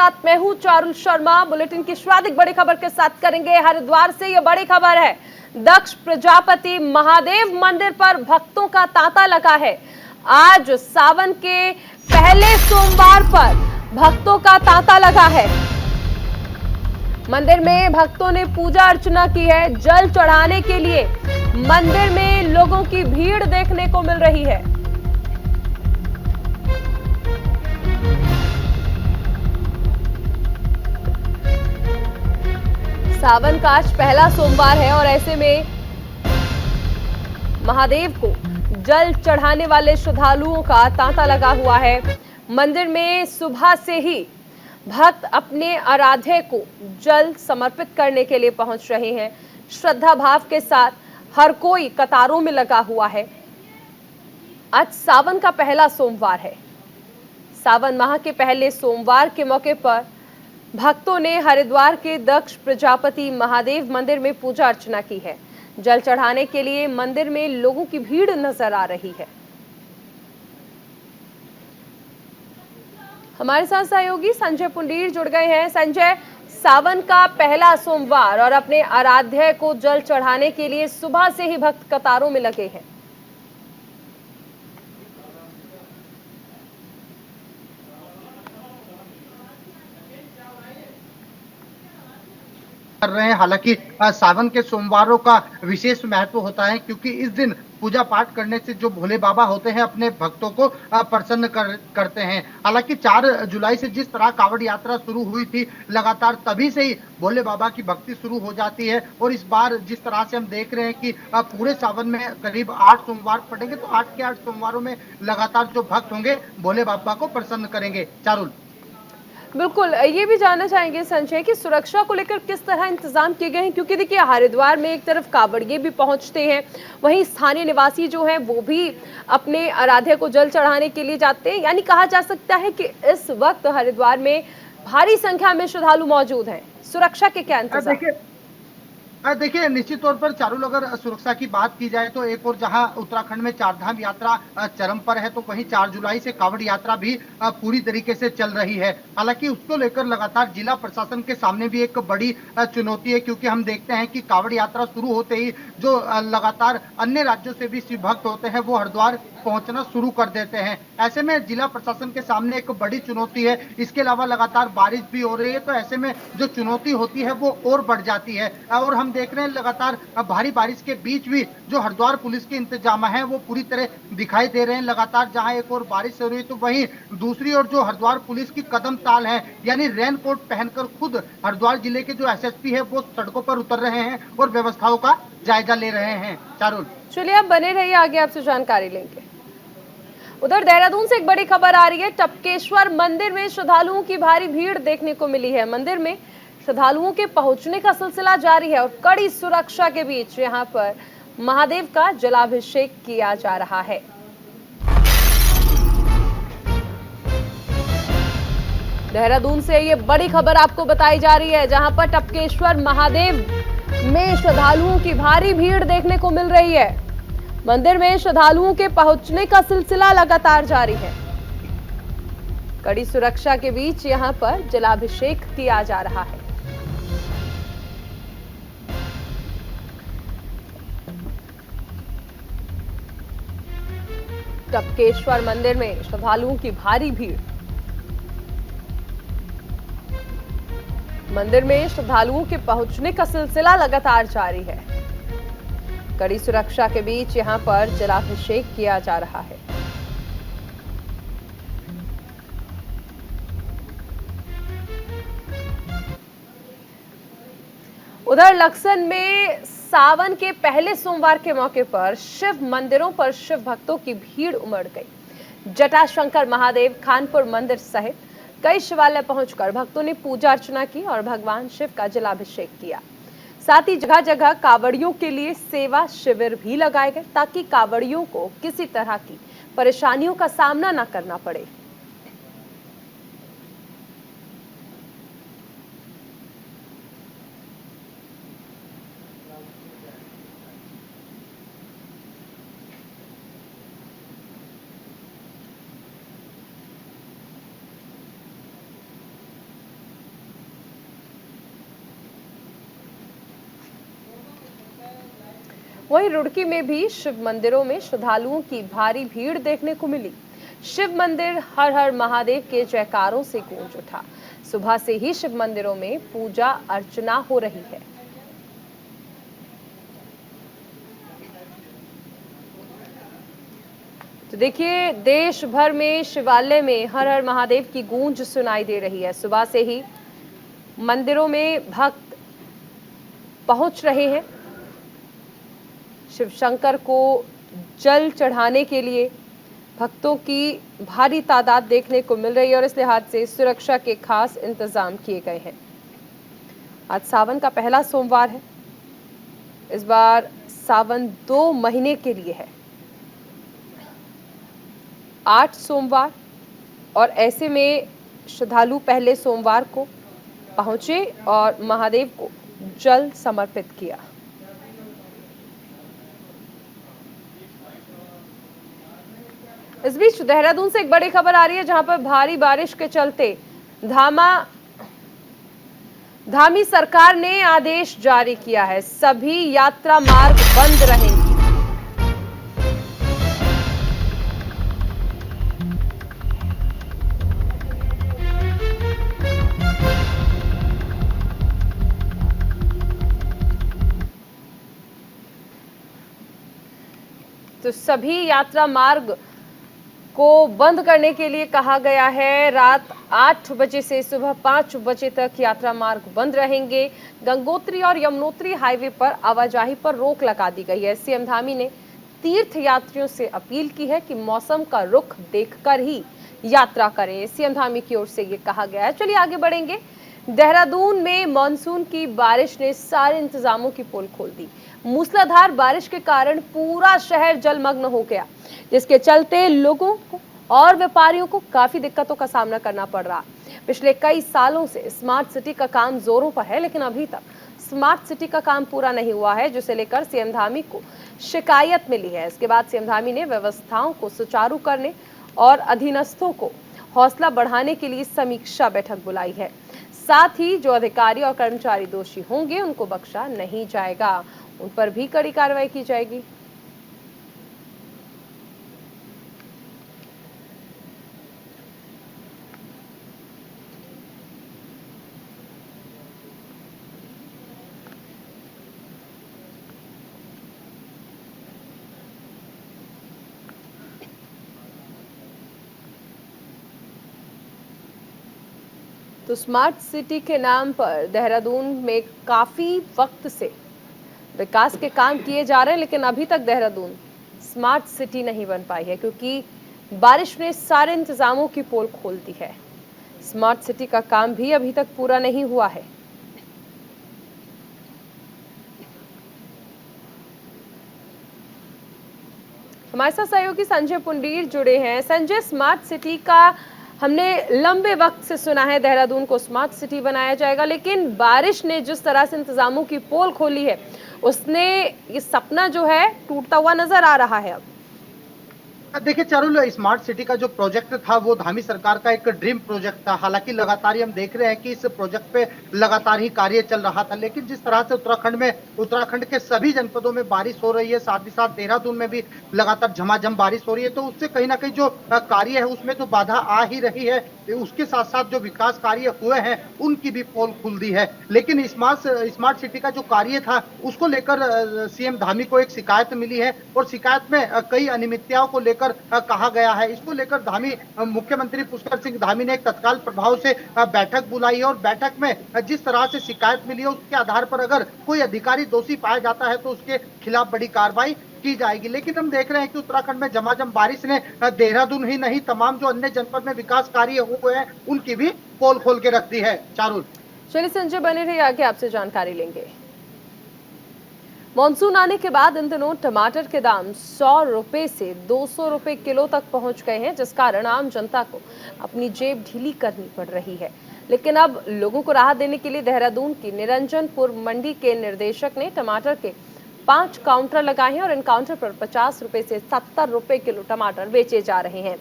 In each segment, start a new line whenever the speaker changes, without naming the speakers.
साथ मैं हूं चारुल शर्मा। बुलेटिन की सर्वाधिक बड़ी खबर के साथ करेंगे हरिद्वार से। यह बड़ी खबर है, दक्ष प्रजापति महादेव मंदिर पर भक्तों का तांता लगा है। आज सावन के पहले सोमवार पर भक्तों का तांता लगा है। मंदिर में भक्तों ने पूजा अर्चना की है। जल चढ़ाने के लिए मंदिर में लोगों की भीड़ देखने को मिल रही है। सावन का आज पहला सोमवार है और ऐसे में महादेव को जल चढ़ाने वाले श्रद्धालुओं का तांता लगा हुआ है। मंदिर में सुबह से ही भक्त अपने आराध्य को जल समर्पित करने के लिए पहुंच रहे हैं। श्रद्धा भाव के साथ हर कोई कतारों में लगा हुआ है। आज सावन का पहला सोमवार है। सावन माह के पहले सोमवार के मौके पर भक्तों ने हरिद्वार के दक्ष प्रजापति महादेव मंदिर में पूजा अर्चना की है। जल चढ़ाने के लिए मंदिर में लोगों की भीड़ नजर आ रही है। हमारे साथ सहयोगी संजय पुंडीर जुड़ गए हैं। संजय, सावन का पहला सोमवार और अपने आराध्य को जल चढ़ाने के लिए सुबह से ही भक्त कतारों में लगे हैं।
कर रहे हैं। हालांकि सावन के सोमवारों का विशेष महत्व होता है, क्योंकि इस दिन पूजा पाठ करने से जो भोले बाबा होते हैं अपने भक्तों को प्रसन्न करते हैं। हालांकि 4 जुलाई से जिस तरह कांवड़ यात्रा शुरू हुई थी, लगातार तभी से ही भोले बाबा की भक्ति शुरू हो जाती है। और इस बार जिस तरह से हम देख रहे हैं कि पूरे सावन में करीब 8 सोमवार पड़ेंगे, तो 8 के 8 सोमवारों में लगातार जो भक्त होंगे भोले बाबा को प्रसन्न करेंगे। चारुल,
बिल्कुल, ये भी जानना चाहेंगे संजय कि सुरक्षा को लेकर किस तरह इंतजाम किए गए हैं, क्योंकि देखिए हरिद्वार में एक तरफ कांवड़िए भी पहुंचते हैं, वहीं स्थानीय निवासी जो हैं वो भी अपने आराध्य को जल चढ़ाने के लिए जाते हैं। यानी कहा जा सकता है कि इस वक्त हरिद्वार में भारी संख्या में श्रद्धालु मौजूद हैं। सुरक्षा के क्या इंतजाम?
देखिए निश्चित तौर पर चारुल, अगर सुरक्षा की बात की जाए तो एक और जहां उत्तराखंड में चारधाम यात्रा चरम पर है, तो वहीं 4 जुलाई से कांवड़ यात्रा भी पूरी तरीके से चल रही है। हालांकि उसको लेकर लगातार जिला प्रशासन के सामने भी एक बड़ी चुनौती है, क्योंकि हम देखते हैं कि कांवड़ यात्रा शुरू होते ही जो लगातार अन्य राज्यों से भी शिव भक्त होते हैं वो हरिद्वार पहुंचना शुरू कर देते हैं। ऐसे में जिला प्रशासन के सामने एक बड़ी चुनौती है। इसके अलावा लगातार बारिश भी हो रही है, तो ऐसे में जो चुनौती होती है वो और बढ़ जाती है। और हम देख रहे हैं लगातार भारी बारिश के बीच भी जो हरिद्वार पुलिस के इंतजाम है वो पूरी तरह दिखाई दे रहे हैं। लगातार जहां एक और बारिश हो रही है, तो वहीं दूसरी ओर जो हरिद्वार पुलिस की कदम ताल है, यानी रेन कोट पहनकर खुद हरिद्वार जिले के जो एसएसपी है वो सड़कों पर उतर रहे हैं और व्यवस्थाओं का जायजा ले रहे हैं। चारुल,
चलिए आप बने रहिए, आगे आपसे जानकारी लेंगे। उधर देहरादून से एक बड़ी खबर आ रही है। टपकेश्वर मंदिर में श्रद्धालुओं की भारी भीड़ देखने को मिली है। मंदिर में श्रद्धालुओं के पहुंचने का सिलसिला जारी है और कड़ी सुरक्षा के बीच यहां पर महादेव का जलाभिषेक किया जा रहा है। देहरादून से ये बड़ी खबर आपको बताई जा रही है, जहां पर टपकेश्वर महादेव में श्रद्धालुओं की भारी भीड़ देखने को मिल रही है। मंदिर में श्रद्धालुओं के पहुंचने का सिलसिला लगातार जारी है। कड़ी सुरक्षा के बीच यहां पर जलाभिषेक किया जा रहा है। टपकेश्वर मंदिर में श्रद्धालुओं की भारी भीड़। मंदिर में श्रद्धालुओं के पहुंचने का सिलसिला लगातार जारी है। कड़ी सुरक्षा के बीच यहां पर जलाभिषेक किया जा रहा है। उधर लक्सर में सावन के पहले सोमवार के मौके पर शिव मंदिरों पर शिव भक्तों की भीड़ उमड़ गई। जटाशंकर महादेव, खानपुर मंदिर सहित कई शिवालय पहुंचकर भक्तों ने पूजा अर्चना की और भगवान शिव का जलाभिषेक किया। साथ ही जगह जगह कांवड़ियों के लिए सेवा शिविर भी लगाए गए, ताकि कांवड़ियों को किसी तरह की परेशानियों का सामना न करना पड़े। वहीं रुड़की में भी शिव मंदिरों में श्रद्धालुओं की भारी भीड़ देखने को मिली। शिव मंदिर हर हर महादेव के जयकारों से गूंज उठा। सुबह से ही शिव मंदिरों में पूजा अर्चना हो रही है। तो देखिए, देश भर में शिवालय में हर हर महादेव की गूंज सुनाई दे रही है। सुबह से ही मंदिरों में भक्त पहुंच रहे हैं। शिव शंकर को जल चढ़ाने के लिए भक्तों की भारी तादाद देखने को मिल रही है और इस लिहाज से सुरक्षा के खास इंतजाम किए गए हैं। आज सावन का पहला सोमवार है। इस बार सावन 2 महीने के लिए है, 8 सोमवार, और ऐसे में श्रद्धालु पहले सोमवार को पहुंचे और महादेव को जल समर्पित किया। इस बीच देहरादून से एक बड़ी खबर आ रही है, जहां पर भारी बारिश के चलते धामी सरकार ने आदेश जारी किया है। सभी यात्रा मार्ग बंद रहेंगे। तो सभी यात्रा मार्ग को बंद करने के लिए कहा गया है। रात 8 बजे से सुबह 5 बजे तक यात्रा मार्ग बंद रहेंगे। गंगोत्री और यमुनोत्री हाईवे पर आवाजाही पर रोक लगा दी गई है। सीएम धामी ने तीर्थ यात्रियों से अपील की है कि मौसम का रुख देखकर ही यात्रा करें। सीएम धामी की ओर से ये कहा गया है। चलिए आगे बढ़ेंगे। देहरादून में मानसून की बारिश ने सारे इंतजामों की पोल खोल दी। मूसलाधार बारिश के कारण पूरा शहर जलमग्न हो गया, जिसके चलते लोगों को और व्यापारियों को काफी दिक्कतों का सामना करना पड़ रहा। पिछले कई सालों से स्मार्ट सिटी का काम जोरों पर है, लेकिन अभी तक स्मार्ट सिटी का काम पूरा नहीं हुआ है, जिसे लेकर सीएम धामी को शिकायत मिली है। इसके बाद सीएम धामी ने व्यवस्थाओं को सुचारू करने और अधीनस्थों को हौसला बढ़ाने के लिए समीक्षा बैठक बुलाई है। साथ ही जो अधिकारी और कर्मचारी दोषी होंगे उनको बख्शा नहीं जाएगा, उन पर भी कड़ी कार्रवाई की जाएगी। तो स्मार्ट सिटी के नाम पर देहरादून में काफी वक्त से विकास के काम किए जा रहे हैं, लेकिन अभी तक देहरादून स्मार्ट सिटी नहीं बन पाई है, क्योंकि बारिश ने सारे इंतजामों की पोल खोल दी है। स्मार्ट सिटी का काम भी अभी तक पूरा नहीं हुआ है। हमारे साथ सहयोगी संजय पुंडीर जुड़े हैं। संजय, स्मार्ट सिटी का हमने लंबे वक्त से सुना है देहरादून को स्मार्ट सिटी बनाया जाएगा, लेकिन बारिश ने जिस तरह से इंतजामों की पोल खोली है, उसने ये सपना जो है टूटता हुआ नजर आ रहा है। अब
देखिए चारुल, स्मार्ट सिटी का जो प्रोजेक्ट था वो धामी सरकार का एक ड्रीम प्रोजेक्ट था। हालांकि लगातार ही हम देख रहे हैं कि इस प्रोजेक्ट पे लगातार ही कार्य चल रहा था, लेकिन जिस तरह से उत्तराखंड के सभी जनपदों में बारिश हो रही है, साथ ही साथ देहरादून में भी लगातार झमाझम बारिश हो रही है, तो उससे कहीं ना कहीं जो कार्य है उसमें तो बाधा आ ही रही है। उसके साथ साथ जो विकास कार्य हुए हैं उनकी भी पोल खुल दी है। लेकिन स्मार्ट सिटी का जो कार्य था उसको लेकर सीएम धामी को एक शिकायत मिली है, और शिकायत में कई अनियमितताओं को लेकर कहा गया है। इसको लेकर धामी मुख्यमंत्री पुष्कर सिंह धामी ने एक तत्काल प्रभाव से बैठक बुलाई है, और बैठक में जिस तरह से शिकायत मिली है उसके आधार पर अगर कोई अधिकारी दोषी पाया जाता है तो उसके खिलाफ बड़ी कार्रवाई की जाएगी। लेकिन हम देख रहे हैं कि उत्तराखंड में झमाझम बारिश ने देहरादून ही नहीं तमाम जो अन्य जनपद में विकास कार्य हुए हैं उनकी भी पोल खोल के रख दी है। चारुल,
चलिए संजय बने रहिए, आगे आपसे जानकारी लेंगे। मॉनसून आने के बाद इन दिनों टमाटर के दाम 100 रुपए से 200 रुपए किलो तक पहुंच गए हैं, जिस कारण आम जनता को अपनी जेब ढीली करनी पड़ रही है। लेकिन अब लोगों को राहत देने के लिए देहरादून की निरंजनपुर मंडी के निर्देशक ने टमाटर के 5 काउंटर लगाए हैं और इन काउंटर पर 50 रुपए से 70 रुपए किलो टमाटर बेचे जा रहे हैं।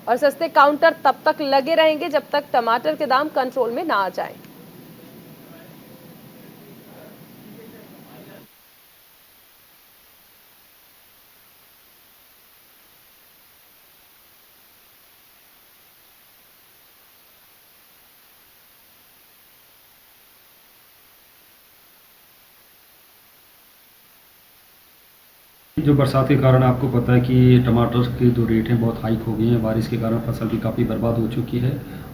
और सस्ते काउंटर तब तक लगे रहेंगे जब तक टमाटर के दाम कंट्रोल में ना आ जाएं।
जो बरसात के कारण आपको पता है कि टमाटर के जो रेट हैं बहुत हाइक हो गई हैं। बारिश के कारण फसल भी काफ़ी बर्बाद हो चुकी है।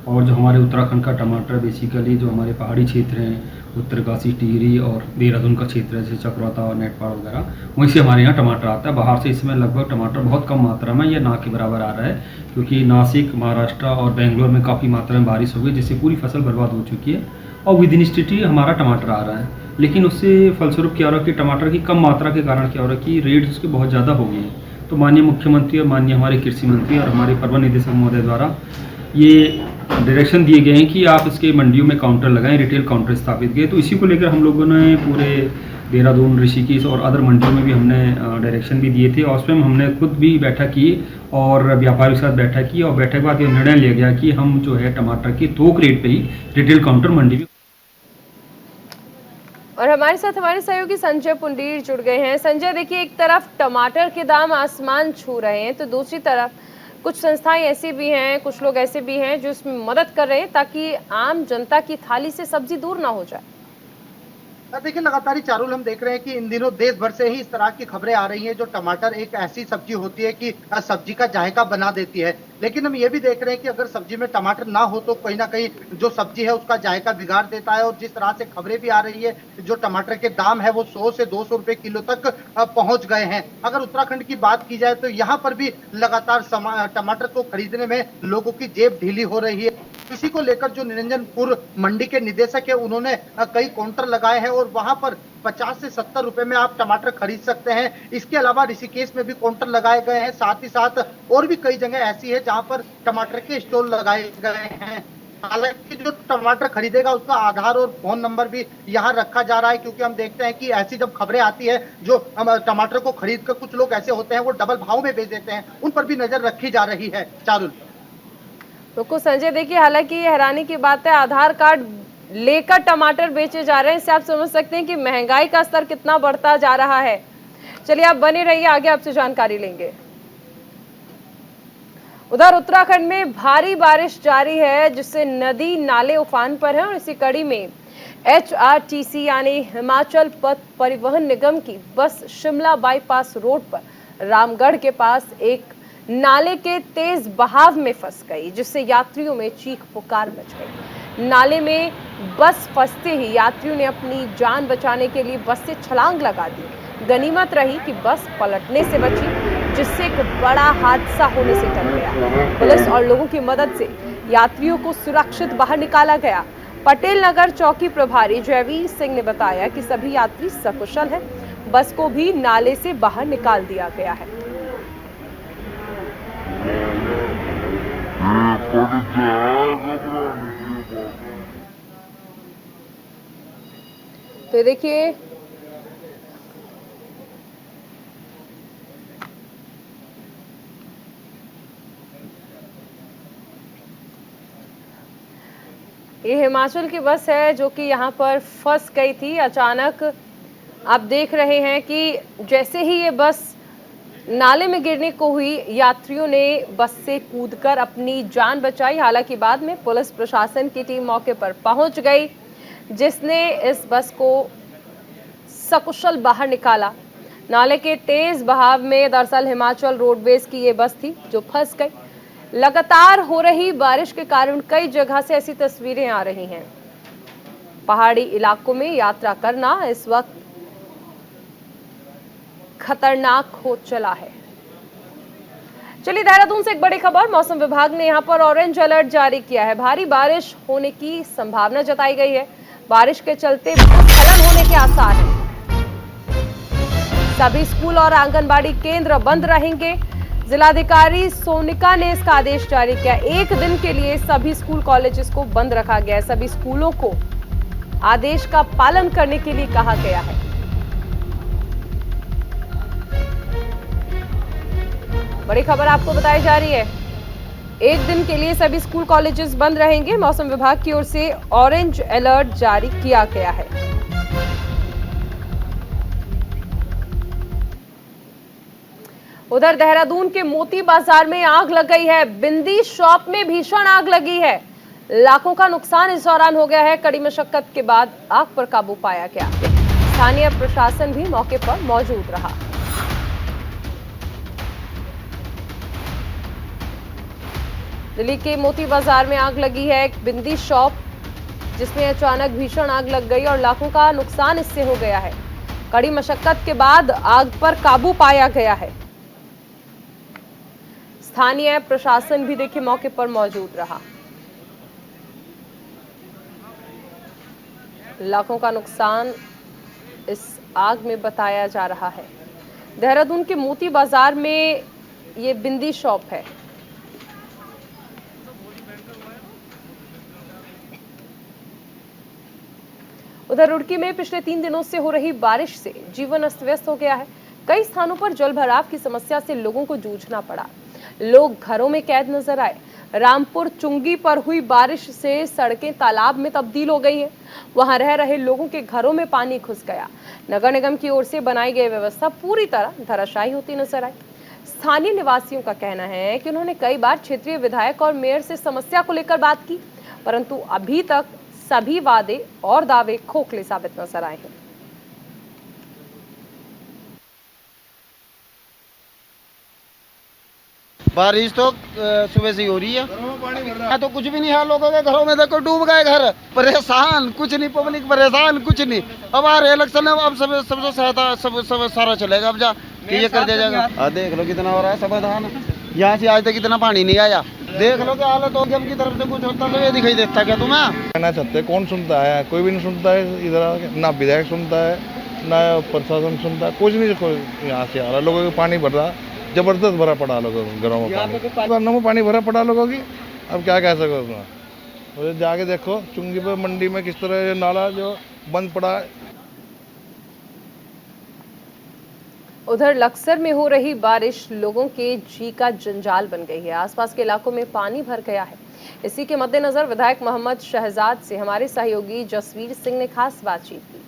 और जो हमारे उत्तराखंड का टमाटर बेसिकली जो हमारे पहाड़ी क्षेत्र हैं, उत्तरकाशी, टिहरी और देहरादून का क्षेत्र है, जैसे चकराता और नेटपाड़ वगैरह, वहीं से हमारे यहाँ टमाटर आता है। बाहर से इसमें लगभग टमाटर बहुत कम मात्रा में या ना के बराबर आ रहा है, क्योंकि नासिक, महाराष्ट्र और बेंगलोर में काफ़ी मात्रा में बारिश हो गई, जिससे पूरी फसल बर्बाद हो चुकी है और विद इन स्टेट ही हमारा टमाटर आ रहा है। लेकिन उससे फलस्वरूप क्या हो रहा है कि टमाटर की कम मात्रा के कारण क्या हो रहा है कि रेट उसके बहुत ज़्यादा हो गए हैं। तो माननीय मुख्यमंत्री और माननीय हमारे कृषि मंत्री और हमारे प्रबंध निदेशक महोदय द्वारा ये डायरेक्शन दिए गए हैं कि आप इसके मंडियों में काउंटर लगाएं, रिटेल काउंटर स्थापित किए। तो इसी को लेकर हम लोगों ने पूरे देहरादून, ऋषिकेश और अदर मंडियों में भी हमने डायरेक्शन भी दिए थे और स्वयं हमने खुद भी बैठक की और व्यापारियों के साथ बैठक की और बैठक के बाद ये निर्णय लिया गया कि हम जो है टमाटर की थोक रेट पे ही रिटेल काउंटर मंडी में।
और हमारे साथ हमारे सहयोगी संजय पुंडीर जुड़ गए हैं। संजय, देखिए, एक तरफ टमाटर के दाम आसमान छू रहे हैं तो दूसरी तरफ कुछ संस्थाएं ऐसी भी हैं, कुछ लोग ऐसे भी हैं जो इसमें मदद कर रहे हैं ताकि आम जनता की थाली से सब्जी दूर ना हो जाए।
देखिए, लगातार ही चारुल हम देख रहे हैं कि इन दिनों देश भर से ही इस तरह की खबरें आ रही हैं। जो टमाटर एक ऐसी सब्जी होती है कि सब्जी का जायका बना देती है, लेकिन हम ये भी देख रहे हैं कि अगर सब्जी में टमाटर ना हो तो कहीं ना कहीं जो सब्जी है उसका जायका बिगाड़ देता है। और जिस तरह से खबरें भी आ रही है, जो टमाटर के दाम है वो 100 से 200 रुपए किलो तक पहुंच गए हैं। अगर उत्तराखंड की बात की जाए तो यहाँ पर भी लगातार टमाटर को खरीदने में लोगों की जेब ढीली हो रही है। इसी को लेकर जो निरंजनपुर मंडी के निदेशक है, उन्होंने कई काउंटर लगाए हैं और वहां पर 50 से 70 रुपए में आप टमाटर खरीद सकते हैं। इसके अलावा ऋषिकेश में भी काउंटर लगाए गए हैं, साथ ही साथ और भी कई जगह ऐसी है जहां पर टमाटर के स्टॉल लगाए गए हैं। हालांकि जो टमाटर खरीदेगा उसका आधार और फोन नंबर भी यहाँ रखा जा रहा है, क्योंकि हम देखते हैं कि ऐसी जब खबरें आती है जो टमाटर को खरीद कर कुछ लोग ऐसे होते हैं वो डबल भाव में बेच देते हैं, उन पर भी नजर रखी जा रही है। चारुल।
तो संजय, देखिए, हालांकि ये हैरानी की बात है, आधार कार्ड लेकर टमाटर बेचे जा रहे हैं। इससे आप समझ सकते हैं कि महंगाई का स्तर कितना बढ़ता जा रहा है। चलिए, आप बने रहिए, आगे आपसे जानकारी लेंगे। उधर उत्तराखंड में भारी बारिश जारी है, जिससे नदी नाले उफान पर है और इसी कड़ी में HRTC यानी हिमाचल पथ परिवहन निगम की बस शिमला बाईपास रोड पर रामगढ़ के पास एक नाले के तेज बहाव में फंस गई, जिससे यात्रियों में चीख पुकार मच गई। नाले में बस फंसते ही यात्रियों ने अपनी जान बचाने के लिए बस से छलांग लगा दी। गनीमत रही कि बस पलटने से बची, जिससे एक बड़ा हादसा होने से टल गया। पुलिस और लोगों की मदद से यात्रियों को सुरक्षित बाहर निकाला गया। पटेल नगर चौकी प्रभारी जयवीर सिंह ने बताया कि सभी यात्री सकुशल हैं। बस को भी नाले से बाहर निकाल दिया गया है। तो देखिए, ये हिमाचल की बस है जो कि यहाँ पर फंस गई थी। अचानक आप देख रहे हैं कि जैसे ही ये बस नाले में गिरने को हुई, यात्रियों ने बस से कूदकर अपनी जान बचाई। हालांकि बाद में पुलिस प्रशासन की टीम मौके पर पहुंच गई, जिसने इस बस को सकुशल बाहर निकाला। नाले के तेज बहाव में दरअसल हिमाचल रोडवेज की ये बस थी जो फंस गई। लगातार हो रही बारिश के कारण कई जगह से ऐसी तस्वीरें आ रही हैं। पहाड़ी इलाकों में यात्रा करना इस वक्त खतरनाक हो चला है। चलिए, देहरादून से एक बड़ी खबर। मौसम विभाग ने यहां पर ऑरेंज अलर्ट जारी किया है। भारी बारिश होने की संभावना जताई गई है। बारिश के चलते भूस्खलन होने के आसार हैं। सभी स्कूल और आंगनबाड़ी केंद्र बंद रहेंगे। जिलाधिकारी सोनिका ने इसका आदेश जारी किया। एक दिन के लिए सभी स्कूल कॉलेजेस को बंद रखा गया है। सभी स्कूलों को आदेश का पालन करने के लिए कहा गया है। बड़ी खबर आपको बताई जा रही है। एक दिन के लिए सभी स्कूल कॉलेजेस बंद रहेंगे। मौसम विभाग की ओर से ऑरेंज अलर्ट जारी किया गया है। उधर देहरादून के मोती बाजार में आग लग गई है। बिंदी शॉप में भीषण आग लगी है। लाखों का नुकसान इस दौरान हो गया है। कड़ी मशक्कत के बाद आग पर काबू पाया गया। स्थानीय प्रशासन भी मौके पर मौजूद रहा। दिल्ली के मोती बाजार में आग लगी है। एक बिंदी शॉप जिसमें अचानक भीषण आग लग गई और लाखों का नुकसान इससे हो गया है। कड़ी मशक्कत के बाद आग पर काबू पाया गया है। स्थानीय प्रशासन भी देखिए मौके पर मौजूद रहा। लाखों का नुकसान इस आग में बताया जा रहा है। देहरादून के मोती बाजार में ये बिंदी शॉप है। उधर रुड़की में पिछले 3 दिनों से हो रही बारिश से जीवन अस्त व्यस्त हो गया है। कई स्थानों पर जल भराव की समस्या से लोगों को जूझना पड़ा। लोग घरों में कैद नजर आए। रामपुर चुंगी पर हुई बारिश से सड़कें तालाब में तब्दील हो गई हैं। वहां रह रहे लोगों के घरों में पानी घुस गया। नगर निगम की ओर से बनाई गई व्यवस्था पूरी तरह धराशायी होती नजर आई। स्थानीय निवासियों का कहना है कि उन्होंने कई बार क्षेत्रीय विधायक और मेयर से समस्या को लेकर बात की, परंतु अभी तक सभी वादे और दावे खोखले साबित नजर आए हैं।
बारिश तो सुबह से ही हो रही है। यहाँ तो कुछ भी नहीं है, लोगों के घरों में देखो डूब गए घर। परेशान कुछ नहीं, पब्लिक परेशान कुछ नहीं। अब आ रहे इलेक्शन है, अब सबसे सहायता सब सारा चलेगा। अब जा कि ये कर दिया जाएगा। देख लो कितना हो रहा है समाधान। यहाँ से आज तक इतना पानी नहीं आया। देख लो क्या हालत हो, की तरफ से कुछ होता तो ये दिखाई देता क्या तुम्हें?
कहना चाहते कौन सुनता है? कोई भी नहीं सुनता है इधर, ना विधायक सुनता है ना प्रशासन सुनता है। कुछ नहीं, कोई यहाँ से आ रहा। लोगों को पानी भर रहा, जबरदस्त भरा पड़ा लोगों घरों में पानी भरा पड़ा लोगों की। अब क्या कह सको उसमें? तो जाके देखो चुंगी पे मंडी में किस तरह ये नाला जो बंद पड़ा है।
उधर लक्सर में हो रही बारिश लोगों के जी का जंजाल बन गई है। आसपास के इलाकों में पानी भर गया है। इसी के मद्देनजर विधायक मोहम्मद शहजाद से हमारे सहयोगी जसवीर सिंह ने खास बातचीत की।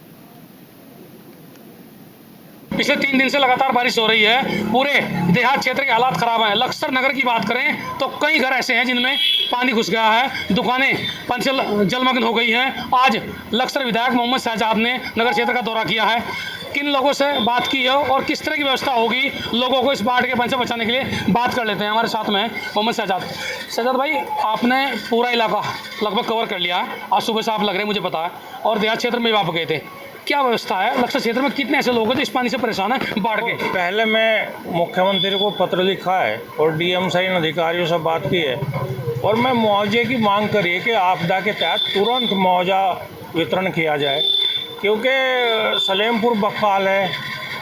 पिछले 3 दिन से लगातार बारिश हो रही है। पूरे देहात क्षेत्र के हालात खराब हैं। लक्सर नगर की बात करें तो कई घर ऐसे हैं जिनमें पानी घुस गया है। दुकानें पंचल जलमग्न हो गई हैं। आज लक्सर विधायक मोहम्मद शहजाद ने नगर क्षेत्र का दौरा किया है। किन लोगों से बात की है और किस तरह की व्यवस्था होगी लोगों को इस बाढ़ के बन से बचाने के लिए, बात कर लेते हैं। हमारे साथ में मोहम्मद शहजाद। शहजाद भाई, आपने पूरा इलाका लगभग कवर कर लिया है। आज सुबह से आप लग रहे हैं, मुझे पता है, और देहात क्षेत्र में भी आप गए थे। क्या व्यवस्था है लक्सर क्षेत्र में? कितने ऐसे लोग हैं जो इस पानी से परेशान हैं बाढ़ के?
पहले मैं मुख्यमंत्री को पत्र लिखा है और डीएम से इन अधिकारियों से बात की है और मैं मुआवजे की मांग करी है कि आपदा के तहत तुरंत मुआवजा वितरण किया जाए, क्योंकि सलेमपुर बख्ताल है,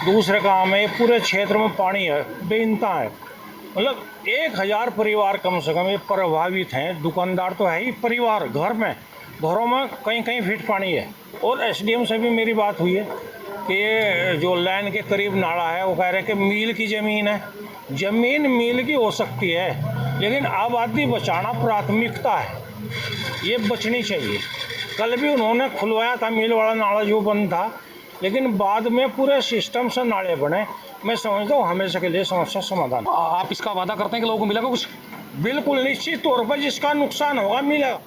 दूसरे काम है, पूरे क्षेत्र में पानी है, बेइंतहा है। मतलब 1000 परिवार कम से कम ये प्रभावित हैं। दुकानदार तो है ही, परिवार घरों में कहीं कहीं फीट पानी है। और एसडीएम से भी मेरी बात हुई है कि ये जो लाइन के करीब नाला है, वो कह रहे हैं कि मील की ज़मीन है। ज़मीन मील की हो सकती है, लेकिन आबादी बचाना प्राथमिकता है, ये बचनी चाहिए। कल भी उन्होंने खुलवाया था मील वाला नाला जो बंद था, लेकिन बाद में पूरे सिस्टम से नाले बने। मैं समझता हूँ हमेशा के लिए समस्या समाधान।
आप इसका वादा करते हैं कि लोगों को मिलेगा कुछ?
बिल्कुल निश्चित तौर पर जिसका नुकसान होगा मिलेगा।